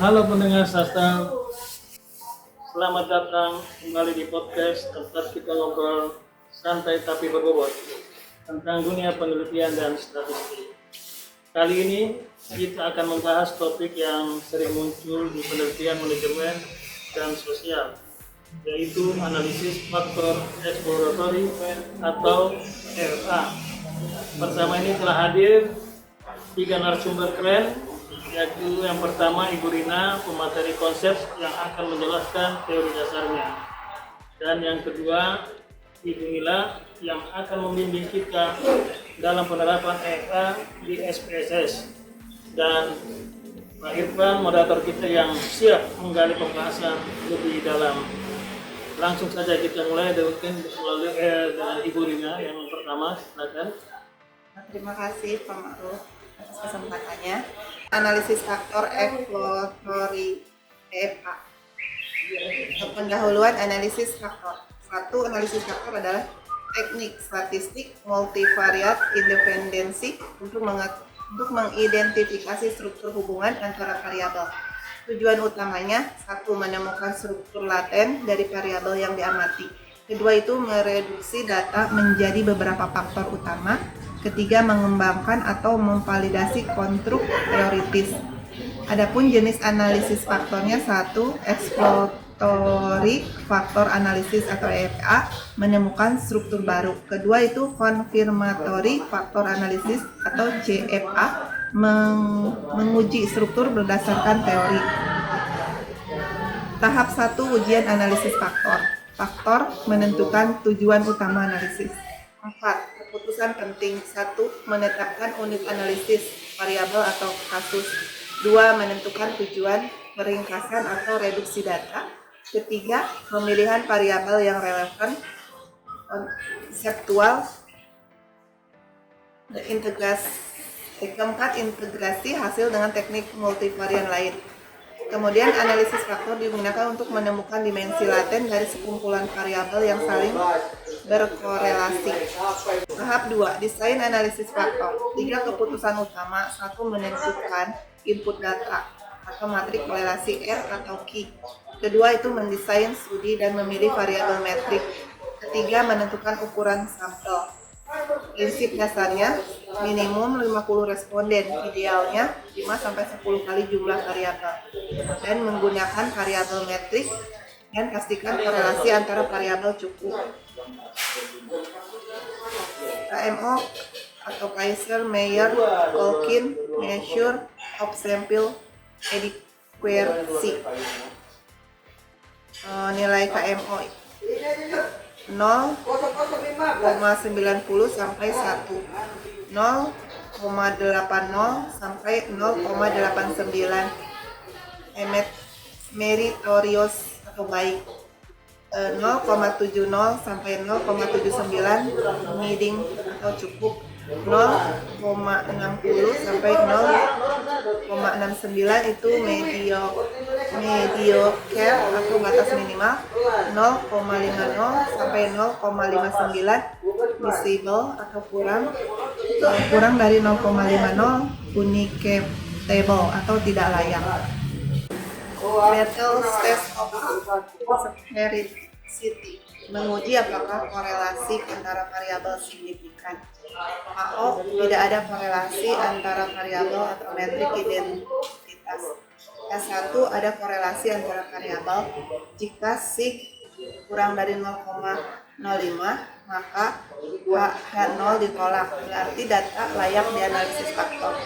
Halo pendengar Sastra, selamat datang kembali di podcast tempat kita ngobrol santai tapi berbobot tentang dunia penelitian dan statistik. Kali ini kita akan membahas topik yang sering muncul di penelitian manajemen dan sosial, yaitu analisis faktor eksploratory atau FA. Bersama ini telah hadir 3 narasumber keren, yaitu yang pertama Ibu Rina, pemateri konsep yang akan menjelaskan teori dasarnya, dan yang kedua Ibu Mila yang akan membimbing kita dalam penerapan FA di SPSS, dan Pak Irfan, moderator kita yang siap menggali pembahasan lebih dalam. Langsung saja kita mulai dengan Ibu Rina yang pertama, silakan. Terima kasih Pak Ma'ruf atas kesempatannya. Analisis faktor eksploratory EFA. Pendahuluan analisis faktor. Satu, analisis faktor adalah teknik statistik multivariat independensi untuk mengidentifikasi struktur hubungan antara variabel. Tujuan utamanya, satu, menemukan struktur laten dari variabel yang diamati. Kedua, itu mereduksi data menjadi beberapa faktor utama. Ketiga, mengembangkan atau memvalidasi konstruk teoritis. Adapun jenis analisis faktornya, satu, exploratory faktor analisis atau EFA, menemukan struktur baru. Kedua, itu confirmatory faktor analisis atau CFA, menguji struktur berdasarkan teori. Tahap 1, ujian analisis faktor. Faktor menentukan tujuan utama analisis. 4. Keputusan penting. 1. Menetapkan unit analisis, variabel atau kasus. 2. Menentukan tujuan, peringkasan atau reduksi data. Ketiga, pemilihan variabel yang relevan, konseptual, keempat, integrasi hasil dengan teknik multivarian lain. Kemudian analisis faktor digunakan untuk menemukan dimensi laten dari sekumpulan variabel yang saling berkorelasi. Tahap 2, desain analisis faktor. 3 keputusan utama. 1. Menentukan input data atau matrik korelasi R atau Q. Kedua, itu mendesain studi dan memilih variabel metrik. Ketiga, menentukan ukuran sampel. Prinsip dasarnya, minimum 50 responden, idealnya 5-10 kali jumlah variabel, dan menggunakan variabel metrik, dan pastikan korelasi antara variabel cukup. KMO atau Kaiser-Meyer-Olkin Measure of Sample Adequacy. Nilai KMO 0,90 sampai 1, 0,80 sampai 0,89, meritorious atau baik, 0,70 sampai 0,79, needing atau cukup, 0,60 sampai 0,69 itu mediocre atau batas minimal, 0,50 sampai 0,59 visible atau kurang dari 0,50 unicatable atau tidak layak. Bethel test of severity, menguji apakah korelasi antara variabel signifikan. AO, tidak ada korelasi antara variabel atau metrik identitas. S1, ada korelasi antara variabel. Jika sig kurang dari 0,05, maka H0 ditolak, berarti data layak dianalisis faktor.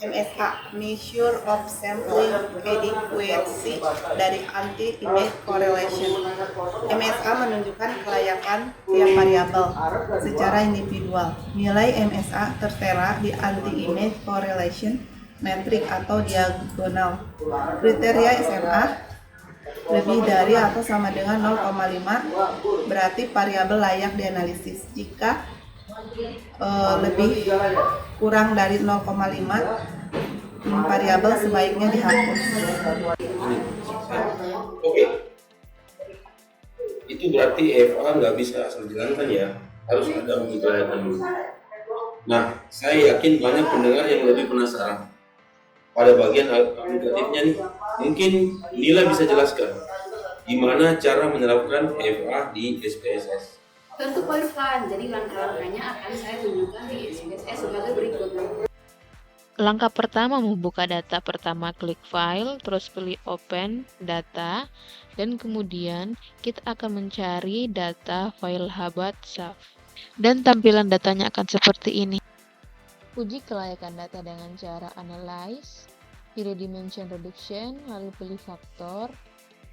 MSA, Measure of Sampling Adequacy dari Anti-Image Correlation. MSA menunjukkan kelayakan tiap variabel secara individual. Nilai MSA tertera di Anti-Image Correlation metrik atau diagonal. Kriteria SMA lebih dari atau sama dengan 0,5 berarti variabel layak dianalisis. Jika lebih kurang dari 0,5, variabel sebaiknya dihapus. Oke, itu berarti FA nggak bisa asal jalankan ya, harus ada uji kelayakan dulu. Nah, saya yakin banyak pendengar yang lebih penasaran. pada bagian aplikatifnya nih, mungkin Nila bisa jelaskan gimana cara menerapkan EFA di SPSS. Tentu pelan-pelan, jadi langkah-langkahnya akan saya tunjukkan di SPSS sebagai berikut. Langkah pertama membuka data, pertama klik file, terus pilih open data, dan kemudian kita akan mencari data file Habat SAF. Dan tampilan datanya akan seperti ini. Uji kelayakan data dengan cara analyze, pilih dimension reduction, lalu pilih faktor,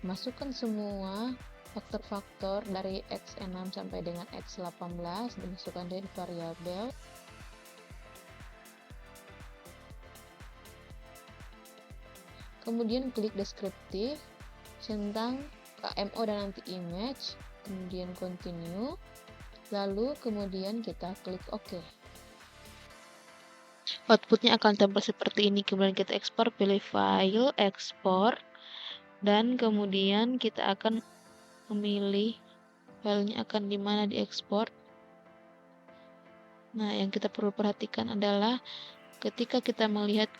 masukkan semua faktor-faktor dari X6 sampai dengan X18, dimasukkan dari variabel. Kemudian klik deskriptif tentang KMO dan anti image, kemudian continue, lalu kemudian kita klik OK. Outputnya akan tampil seperti ini, kemudian kita ekspor, pilih file, ekspor, dan kemudian kita akan memilih filenya akan di mana diekspor. Nah, yang kita perlu perhatikan adalah ketika kita melihat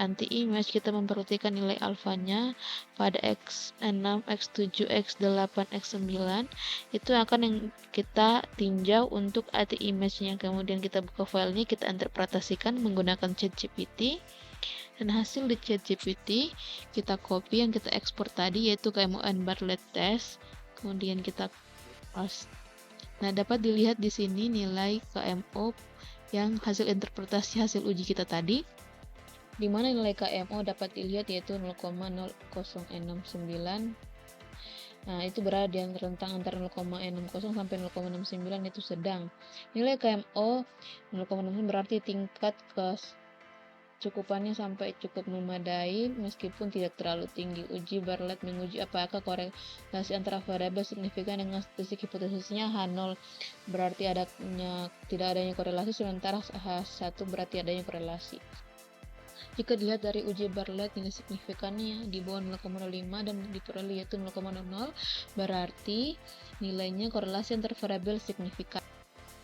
anti image, kita memperhatikan nilai alfanya pada X6, X7, X8, X9 itu akan yang kita tinjau untuk anti image-nya. Kemudian kita buka filenya, kita interpretasikan menggunakan ChatGPT, dan hasil di ChatGPT kita copy yang kita ekspor tadi, yaitu KMON Bartlett test, kemudian kita paste. Nah, dapat dilihat di sini nilai KMO yang hasil interpretasi hasil uji kita tadi, di mana nilai KMO dapat dilihat yaitu 0,0069. Nah, itu berada di rentang antara 0,60 sampai 0,69, itu sedang. Nilai KMO 0,60 berarti tingkat kecukupannya sampai cukup memadai meskipun tidak terlalu tinggi. Uji Bartlett menguji apakah korelasi antara variabel signifikan dengan statistik, hipotesisnya H0 berarti tidak adanya korelasi, sementara H1 berarti adanya korelasi. Jika dilihat dari uji Bartlett, nilai signifikannya di bawah 0,05 dan diperoleh yaitu 0,00, berarti nilainya korelasi antar variabel signifikan.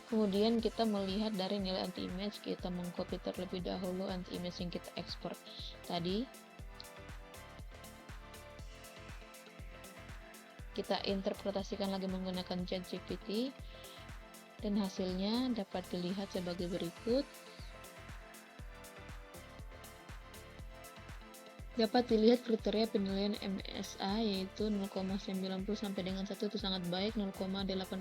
Kemudian kita melihat dari nilai anti image, kita mengcopy terlebih dahulu anti image yang kita ekspor tadi. Kita interpretasikan lagi menggunakan ChatGPT, dan hasilnya dapat dilihat sebagai berikut. Dapat dilihat kriteria penilaian MSA yaitu 0,90 sampai dengan 1 itu sangat baik, 0,80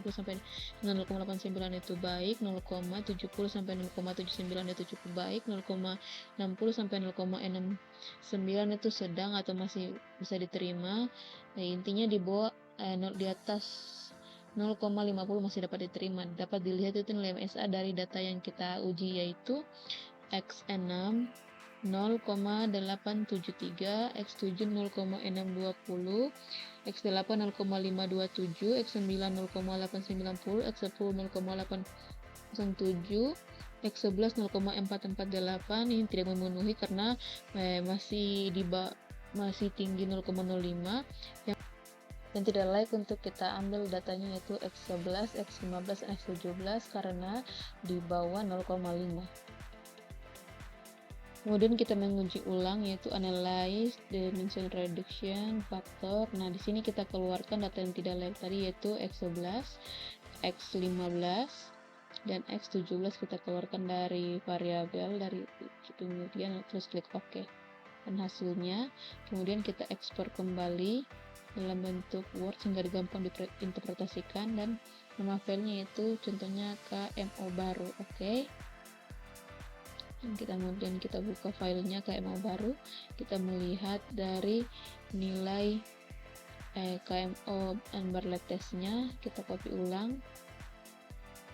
sampai dengan 0,89 itu baik, 0,70 sampai 0,79 itu cukup baik, 0,60 sampai 0,69 itu sedang atau masih bisa diterima. Nah, intinya di bawah di atas 0,50 masih dapat diterima. Dapat dilihat itu nilai MSA dari data yang kita uji yaitu X6 0,873, X7 0,620, X8 0,527, X9 0,890, X10 0,807, X11 0,448. Ini tidak memenuhi karena masih tinggi 0,05 dan tidak layak untuk kita ambil datanya, yaitu X11, X15, dan X17 karena di bawah 0,5. Kemudian kita menguji ulang yaitu analyze, dimension reduction, faktor. Nah, di sini kita keluarkan data yang tidak layak tadi yaitu X11, X15, dan X17 kita keluarkan dari variabel dari kemudian terus klik OK. Dan hasilnya kemudian kita ekspor kembali dalam bentuk Word sehingga gampang diinterpretasikan, dan nama filenya itu contohnya KMO baru. Oke. Kemudian kita buka filenya KMO baru, kita melihat dari nilai KMO and Bartlett testnya, kita copy ulang.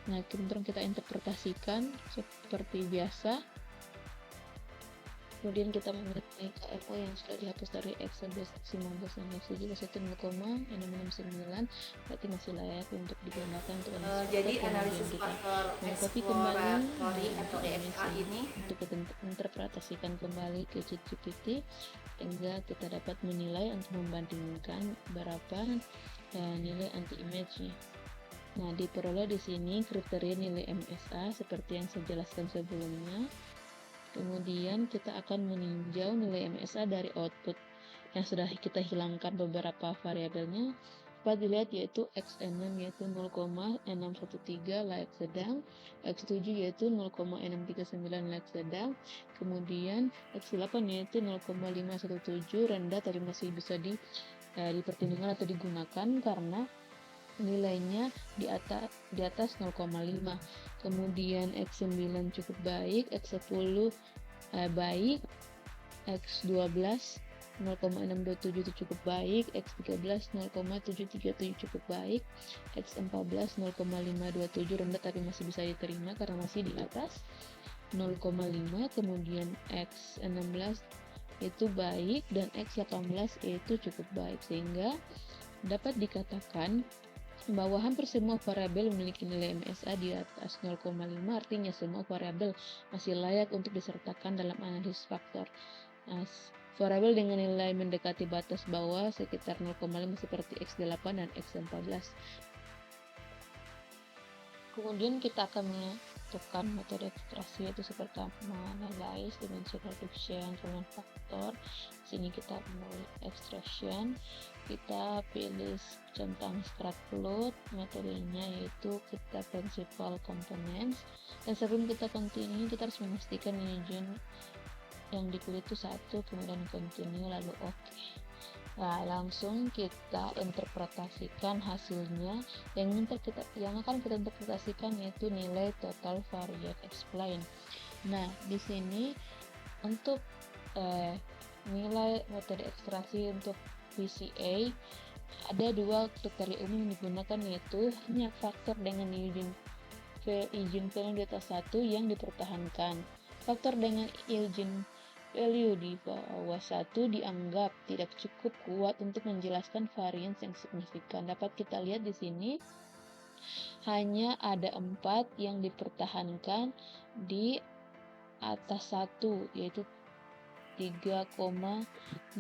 Nah, kemudian kita interpretasikan seperti biasa. Kemudian kita memilih KMO yang sudah dihapus dari X11, X15, dan X17 itu 0,669, berarti masih layak untuk digunakan untuk Jadi analisis faktor eksploratory atau EFA ini untuk interpretasikan kembali ke ChatGPT sehingga kita dapat menilai untuk membandingkan berapa nilai anti image-nya. Nah, diperoleh di sini kriteria nilai MSA seperti yang saya jelaskan sebelumnya. Kemudian kita akan meninjau nilai MSA dari output yang sudah kita hilangkan beberapa variabelnya. Dapat dilihat yaitu X6 yaitu 0,613 layak sedang, X7 yaitu 0,639 layak sedang, kemudian X8 yaitu 0,517 rendah tapi masih bisa dipertimbangkan atau digunakan karena nilainya di atas 0,5. Kemudian X9 cukup baik, X10 baik, X12 0,627 itu cukup baik, X13 0,737 cukup baik, X14 0,527 rendah tapi masih bisa diterima karena masih di atas 0,5. Kemudian X16 itu baik dan X18 itu cukup baik, sehingga dapat dikatakan bahwa hampir semua variabel memiliki nilai MSA di atas 0,5, artinya semua variabel masih layak untuk disertakan dalam analisis faktor. Nah, variabel dengan nilai mendekati batas bawah sekitar 0,5 seperti X8 dan X14. Kemudian kita akan menentukan metode ekstraksi, yaitu seperti analyze, dimension reduction, kemudian faktor. Sini kita mulai extraction, kita pilih centang scratch-plot, metodenya yaitu kita principal components. Dan sebelum kita continue, kita harus memastikan region yang dipilih itu satu, kemudian continue lalu oke. Nah, langsung kita interpretasikan hasilnya. Yang akan kita interpretasikan yaitu nilai total varian explain. Nah, di sini untuk nilai metode ekstraksi untuk VCA ada dua kriteria umum yang digunakan, yaitu hanya faktor dengan Eugen value di atas 1 yang dipertahankan. Faktor dengan Eugen value di bawah 1 dianggap tidak cukup kuat untuk menjelaskan variance yang signifikan. Dapat kita lihat di sini hanya ada 4 yang dipertahankan di atas 1, yaitu 3,086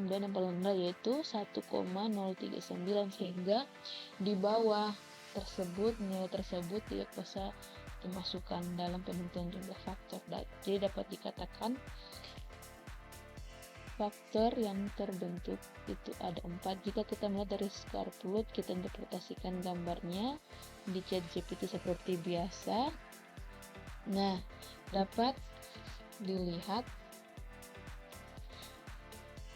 dan yang paling rendah yaitu 1,039, sehingga di bawah tersebut nilai tersebut tidak bisa dimasukkan dalam penentuan jumlah faktor. Jadi dapat dikatakan faktor yang terbentuk itu ada 4. Jika kita melihat dari scratch-plot, kita interpretasikan gambarnya di ChatGPT seperti biasa. Nah, dapat dilihat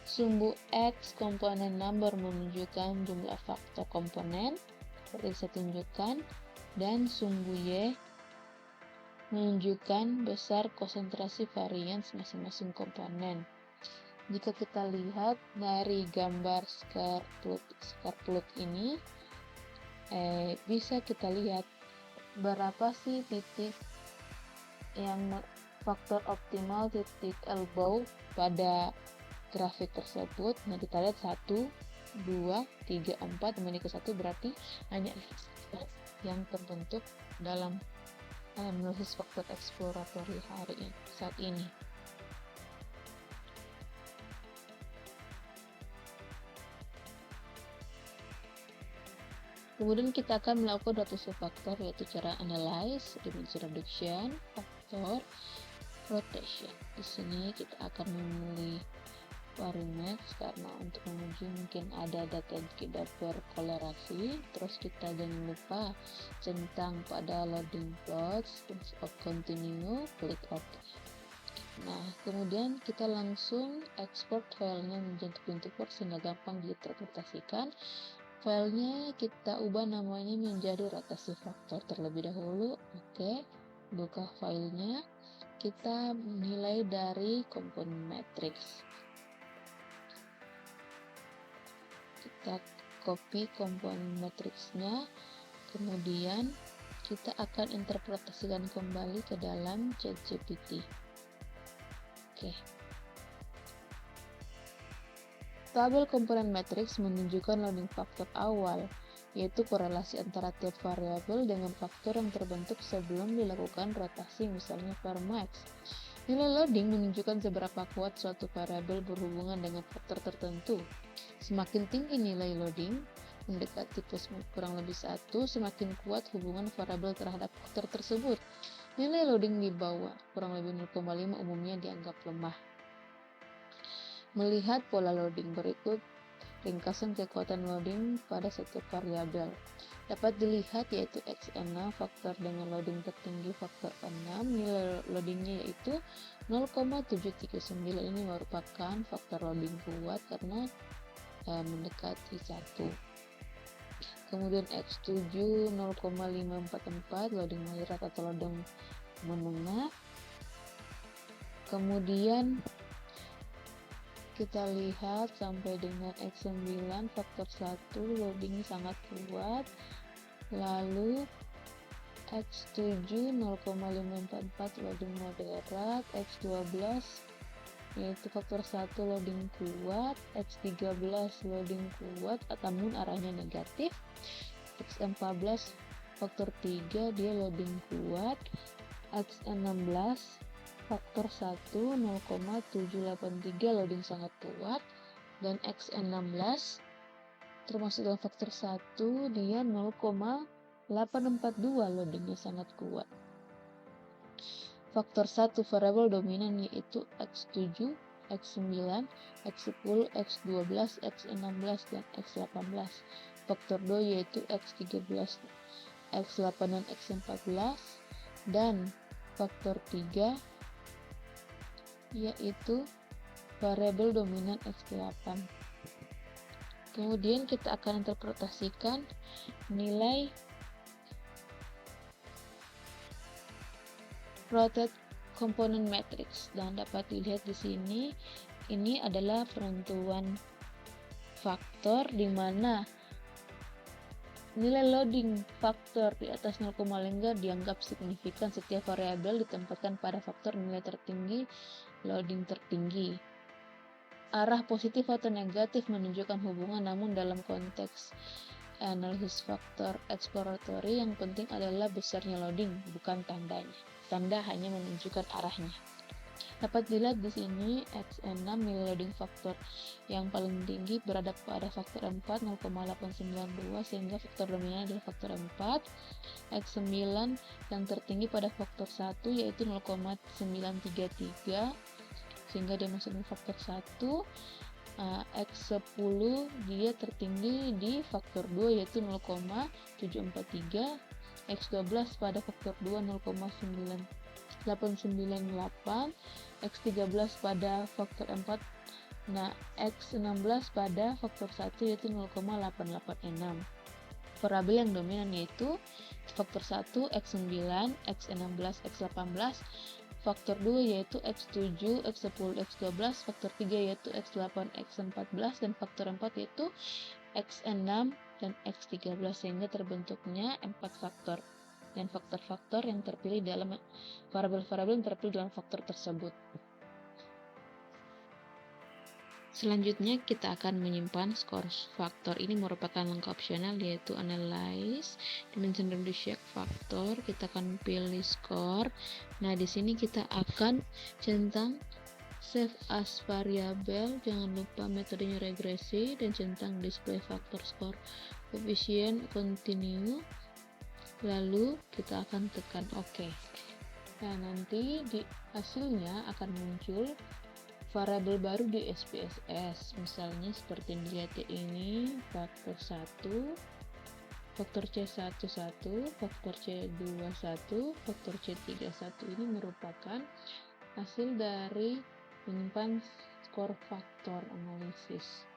sumbu X komponen number menunjukkan jumlah faktor komponen seperti saya tunjukkan, dan sumbu Y menunjukkan besar konsentrasi varians masing-masing komponen. Jika kita lihat dari gambar scratch-plot ini, bisa kita lihat berapa sih titik yang faktor optimal, titik elbow pada grafik tersebut. Nah, kita lihat 1, 2, 3, 4 memiliki 1, berarti hanya yang terbentuk dalam analisis faktor eksploratory saat ini. Kemudian kita akan melakukan suatu faktor, yaitu cara analyze, dimension reduction, faktor, rotation. Di sini kita akan memilih Varimax karena untuk menguji mungkin ada data yang tidak berkolerasi. Terus kita jangan lupa centang pada loading plots, terus continue, klik OK. Nah, kemudian kita langsung ekspor filenya menjadi bentuk Word sehingga gampang diinterpretasikan. Filenya kita ubah namanya menjadi rotasi faktor terlebih dahulu. Oke, buka filenya. Kita nilai dari komponen matrix. Kita copy komponen matriksnya, kemudian kita akan interpretasikan kembali ke dalam ChatGPT. Oke. Tabel komponen matriks menunjukkan loading faktor awal, yaitu korelasi antara tiap variabel dengan faktor yang terbentuk sebelum dilakukan rotasi, misalnya Varimax. Nilai loading menunjukkan seberapa kuat suatu variabel berhubungan dengan faktor tertentu. Semakin tinggi nilai loading, mendekati plus kurang lebih 1, semakin kuat hubungan variabel terhadap faktor tersebut. Nilai loading di bawah kurang lebih 0,5 umumnya dianggap lemah. Melihat pola loading berikut ringkasan kekuatan loading pada setiap variabel. Dapat dilihat yaitu X6 faktor dengan loading tertinggi faktor 6, nilai loadingnya yaitu 0,739. Ini merupakan faktor loading kuat karena mendekati 1. Kemudian X7 0,544 loading moderat atau loading menengah. Kemudian kita lihat sampai dengan X9 faktor 1 loading sangat kuat. Lalu X7 0,544 loading moderat, X12 yaitu faktor 1 loading kuat, X13 loading kuat namun arahnya negatif, X14 faktor 3 dia loading kuat, X16 faktor 1 0,783 loading sangat kuat, dan X16 termasuk dalam faktor 1 dia 0,842 loadingnya sangat kuat. Faktor 1 variabel dominan yaitu X7, X9, X10, X12, X16, dan X18. Faktor 2 yaitu X13, X8, dan X14, dan faktor 3 yaitu variabel dominan X8. Kemudian kita akan interpretasikan nilai rotate component matrix, dan dapat dilihat di sini ini adalah penentuan faktor di mana nilai loading faktor di atas 0,5 dianggap signifikan setiap variabel ditempatkan pada faktor nilai tertinggi loading tertinggi. Arah positif atau negatif menunjukkan hubungan, namun dalam konteks analisis faktor exploratory yang penting adalah besarnya loading, bukan tandanya. Tanda hanya menunjukkan arahnya. Dapat dilihat di sini X6 nilai loading faktor yang paling tinggi berada pada faktor 4 0,892 sehingga faktor dominan adalah faktor 4. X9 yang tertinggi pada faktor 1 yaitu 0,933 sehingga dia masuk di faktor 1. X10 dia tertinggi di faktor 2 yaitu 0,743. X12 pada faktor 2 0,898, X13 pada faktor 4, nah X16 pada faktor 1 yaitu 0,886. Variabel yang dominan yaitu faktor 1, X9, X16, X18, faktor 2 yaitu X7, X10, X12, faktor 3 yaitu X8, X14, dan faktor 4 yaitu X6 dan X13 sehingga terbentuknya 4 faktor dan faktor-faktor yang terpilih dalam variabel-variabel yang terpilih dalam faktor tersebut. Selanjutnya kita akan menyimpan skor faktor. Ini merupakan langkah opsional yaitu analyze dimension the check faktor. Kita akan pilih skor. Nah, di sini kita akan centang save as variable, jangan lupa metodenya regresi, dan centang display faktor skor koefisien continue. Lalu kita akan tekan OK. Nah, nanti di hasilnya akan muncul variabel baru di SPSS, misalnya seperti yang dilihat ini, faktor 1, faktor C11, faktor C21, faktor C31. Ini merupakan hasil dari menyimpan skor faktor analisis.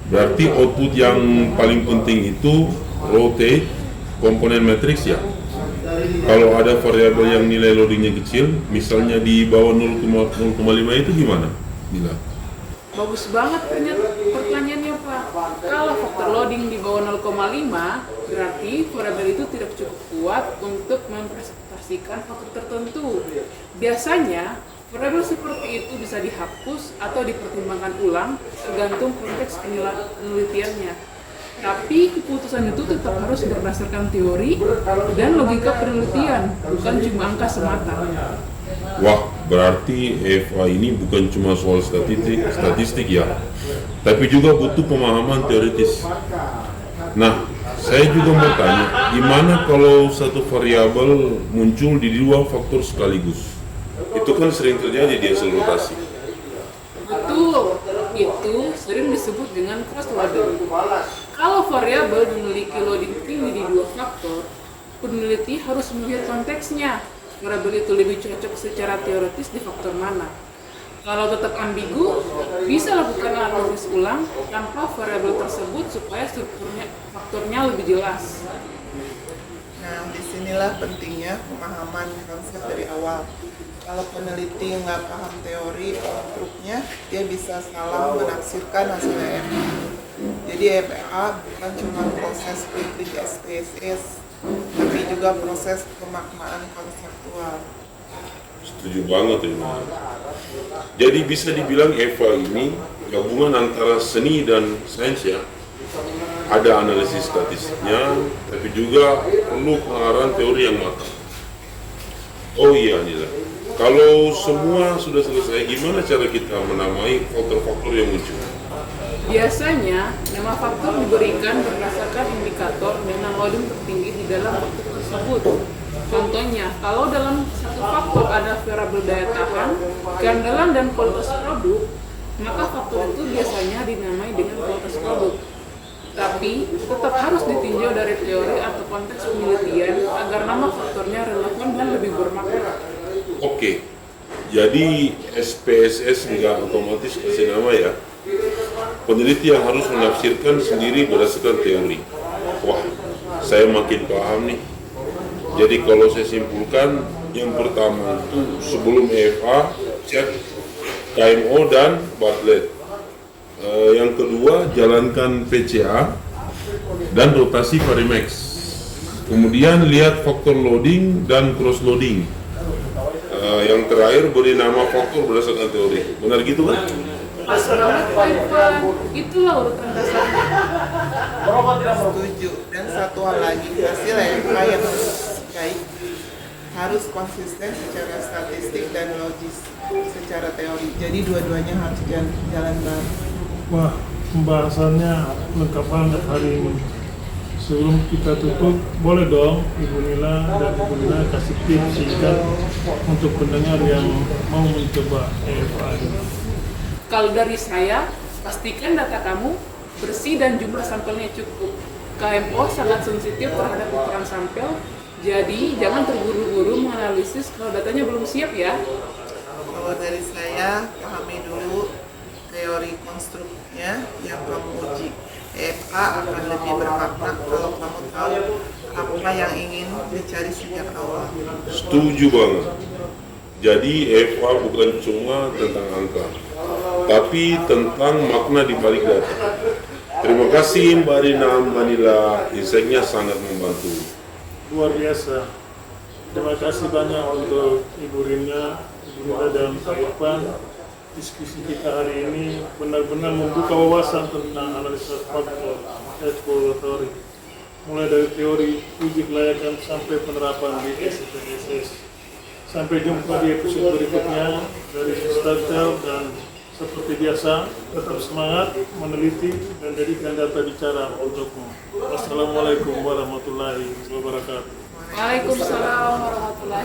Berarti output yang paling penting itu rotate komponen matriks ya. Kalau ada variabel yang nilai loadingnya kecil, misalnya di bawah 0,5 itu gimana? Bila? Bagus banget pertanyaannya Pak. Kalau faktor loading di bawah 0,5 berarti variabel itu tidak cukup kuat untuk mempresentasikan faktor tertentu. Biasanya variabel seperti itu bisa dihapus atau dipertimbangkan ulang tergantung konteks penelitiannya. Tapi keputusan itu tetap harus berdasarkan teori dan logika penelitian, bukan cuma angka semata. Wah, berarti FA ini bukan cuma soal statistik ya, tapi juga butuh pemahaman teoritis. Nah, Saya juga mau tanya, gimana kalau satu variabel muncul di dua faktor sekaligus? Itu kan sering terjadi di hasil rotasi. Betul, itu sering disebut dengan cross loading. Kalau variabel memiliki loading tinggi di dua faktor, peneliti harus melihat konteksnya. Variabel itu lebih cocok secara teoritis di faktor mana. Kalau tetap ambigu, bisa lakukan analisis ulang tanpa variabel tersebut supaya faktornya lebih jelas. Nah, disinilah pentingnya pemahaman konsep dari awal. Kalau peneliti nggak paham teori atau truknya, dia bisa salah menafsirkan hasil EFA. Jadi EFA bukan cuma proses kritik SPSS, tapi juga proses pemaknaan konseptual. Setuju banget ini. Jadi bisa dibilang EVA ini gabungan antara seni dan sains ya. Ada analisis statistiknya, tapi juga perlu pengarahan teori yang matang. Oh iya Nila, kalau semua sudah selesai, gimana cara kita menamai faktor-faktor yang muncul? Biasanya, nama faktor diberikan berdasarkan indikator dengan loading tertinggi di dalam faktor tersebut. Contohnya, kalau dalam satu faktor ada variabel daya tahan, keandalan dan kualitas produk, maka faktor itu biasanya dinamai dengan kualitas produk. Tapi, tetap harus ditinjau dari teori atau konteks penelitian agar nama faktornya relevan dan lebih bermakna. Oke, jadi SPSS nggak otomatis kasih nama ya. Peneliti yang harus menafsirkan sendiri berdasarkan teori. Wah, saya makin paham nih. Jadi kalau saya simpulkan, yang pertama itu sebelum EFA, cek KMO dan Bartlett. Yang kedua, jalankan PCA dan rotasi Varimax. Kemudian lihat faktor loading dan cross loading. Yang terakhir, beri nama faktor berdasarkan teori. Benar gitu kan? Pas banget Pak Irfan, itulah urutan dasarnya. Setuju. Dan satu hal lagi, hasil EFA yang harus konsisten secara statistik dan logis secara teori. Jadi dua-duanya harus jalan bareng. Wah, pembahasannya lengkap banget hari ini. Sebelum kita tutup, boleh dong Ibu Nila dan Ibu Nila kasih tips singkat untuk pendengar yang mau mencoba EFA ini. Kalau dari saya, pastikan data kamu bersih dan jumlah sampelnya cukup. KMO sangat sensitif terhadap ukuran sampel, jadi jangan terburu-buru menganalisis kalau datanya belum siap ya. Kalau dari saya, pahami dulu teori konstruknya yang kamu uji. EFA akan lebih bermakna kalau kamu tahu apa yang ingin dicari sejak awal. Setuju banget. Jadi EFA bukan cuma tentang angka, tapi tentang makna di balik data. Terima kasih Mbak Rina, Mbak Nila, insight-nya sangat membantu. Luar biasa. Terima kasih banyak untuk Ibu Rina dan Pak Irfan. Diskusi kita hari ini benar-benar membuka wawasan tentang analisa faktor eksploratory, mulai dari teori uji kelayakan sampai penerapan di SPSS. Sampai jumpa di episode berikutnya dari Sistartel, dan seperti biasa tetap semangat meneliti dan jadikan data bicara untukmu. Wassalamualaikum warahmatullahi wabarakatuh. Waalaikumsalam warahmatullahi